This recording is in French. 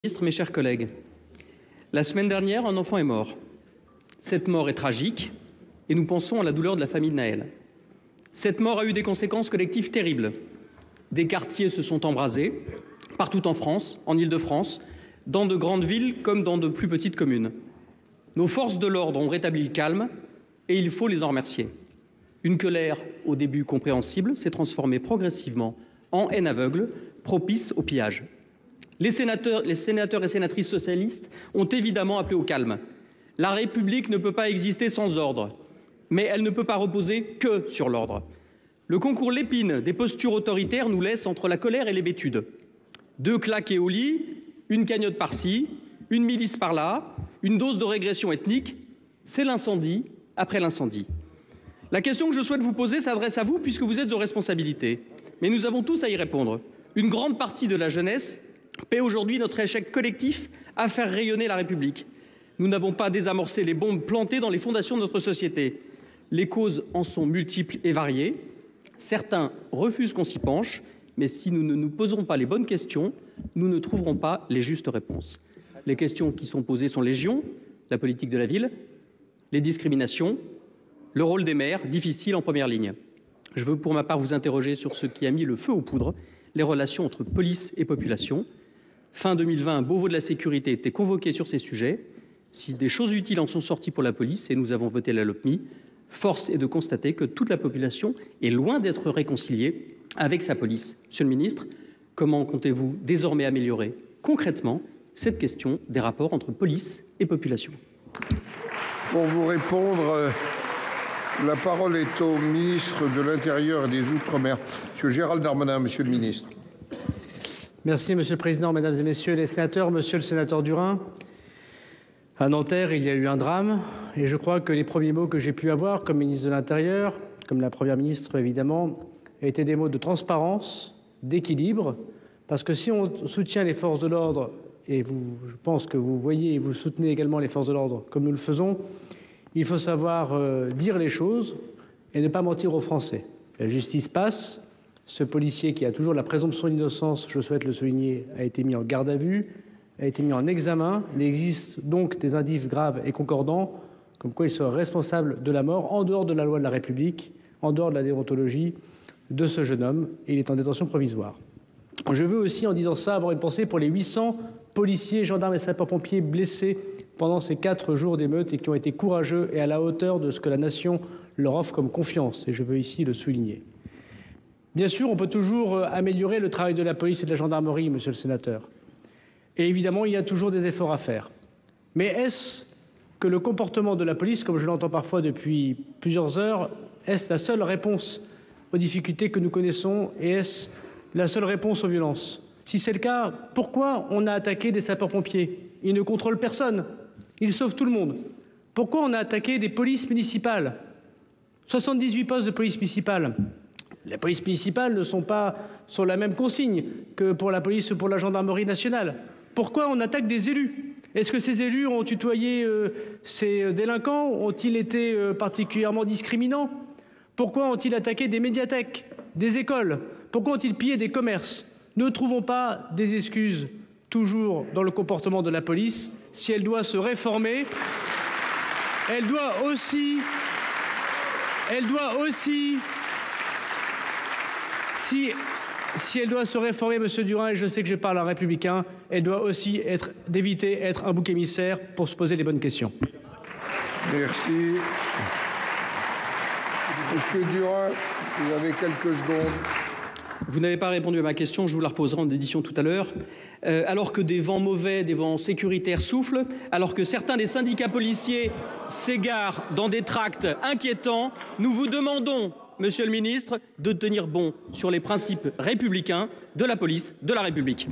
Ministre, mes chers collègues, la semaine dernière, un enfant est mort. Cette mort est tragique et nous pensons à la douleur de la famille de Naël. Cette mort a eu des conséquences collectives terribles. Des quartiers se sont embrasés, partout en France, en Île-de-France, dans de grandes villes comme dans de plus petites communes. Nos forces de l'ordre ont rétabli le calme et il faut les en remercier. Une colère au début compréhensible s'est transformée progressivement en haine aveugle, propice au pillage. Les sénateurs et sénatrices socialistes ont évidemment appelé au calme. La République ne peut pas exister sans ordre, mais elle ne peut pas reposer que sur l'ordre. Le concours Lépine des postures autoritaires nous laisse entre la colère et l'hébétude. 2 claques et au lit, une cagnotte par-ci, une milice par-là, une dose de régression ethnique, c'est l'incendie après l'incendie. La question que je souhaite vous poser s'adresse à vous puisque vous êtes aux responsabilités. Mais nous avons tous à y répondre. Une grande partie de la jeunesse paie aujourd'hui notre échec collectif à faire rayonner la République. Nous n'avons pas désamorcé les bombes plantées dans les fondations de notre société. Les causes en sont multiples et variées. Certains refusent qu'on s'y penche, mais si nous ne nous posons pas les bonnes questions, nous ne trouverons pas les justes réponses. Les questions qui sont posées sont légion, la politique de la ville, les discriminations, le rôle des maires, difficile en première ligne. Je veux pour ma part vous interroger sur ce qui a mis le feu aux poudres, les relations entre police et population. Fin 2020, un Beauvau de la sécurité était convoqué sur ces sujets. Si des choses utiles en sont sorties pour la police, et nous avons voté la LOPMI, force est de constater que toute la population est loin d'être réconciliée avec sa police. Monsieur le ministre, comment comptez-vous désormais améliorer concrètement cette question des rapports entre police et population? Pour vous répondre, la parole est au ministre de l'Intérieur et des Outre-mer, M. Gérald Darmanin. Monsieur le ministre. Merci, Monsieur le Président, Mesdames et Messieurs les sénateurs. Monsieur le sénateur Durin, à Nanterre, il y a eu un drame et je crois que les premiers mots que j'ai pu avoir comme ministre de l'Intérieur, comme la Première ministre évidemment, étaient des mots de transparence, d'équilibre, parce que si on soutient les forces de l'ordre, et je pense que vous voyez et vous soutenez également les forces de l'ordre comme nous le faisons, il faut savoir dire les choses et ne pas mentir aux Français. La justice passe. Ce policier qui a toujours la présomption d'innocence, je souhaite le souligner, a été mis en garde à vue, a été mis en examen. Il existe donc des indices graves et concordants, comme quoi il serait responsable de la mort en dehors de la loi de la République, en dehors de la déontologie de ce jeune homme, et il est en détention provisoire. Je veux aussi, en disant ça, avoir une pensée pour les 800 policiers, gendarmes et sapeurs-pompiers blessés pendant ces 4 jours d'émeute et qui ont été courageux et à la hauteur de ce que la nation leur offre comme confiance. Et je veux ici le souligner. Bien sûr, on peut toujours améliorer le travail de la police et de la gendarmerie, monsieur le sénateur. Et évidemment, il y a toujours des efforts à faire. Mais est-ce que le comportement de la police, comme je l'entends parfois depuis plusieurs heures, est-ce la seule réponse aux difficultés que nous connaissons et est-ce la seule réponse aux violences? Si c'est le cas, pourquoi on a attaqué des sapeurs-pompiers? Ils ne contrôlent personne. Ils sauvent tout le monde. Pourquoi on a attaqué des polices municipales? 78 postes de police municipale. Les polices municipales ne sont pas sur la même consigne que pour la police ou pour la gendarmerie nationale. Pourquoi on attaque des élus? Est-ce que ces élus ont tutoyé ces délinquants? Ont-ils été particulièrement discriminants? Pourquoi ont-ils attaqué des médiathèques, des écoles? Pourquoi ont-ils pillé des commerces? Ne trouvons pas des excuses toujours dans le comportement de la police. Si elle doit se réformer, elle doit aussi si elle doit se réformer, monsieur Durin, et je sais que je parle à un républicain, elle doit aussi d'éviter être un bouc émissaire pour se poser les bonnes questions. Merci. Monsieur Durin, vous avez quelques secondes. Vous n'avez pas répondu à ma question, je vous la reposerai en édition tout à l'heure. Alors que des vents mauvais, des vents sécuritaires soufflent, alors que certains des syndicats policiers s'égarent dans des tracts inquiétants, nous vous demandons, monsieur le ministre, de tenir bon sur les principes républicains de la police de la République.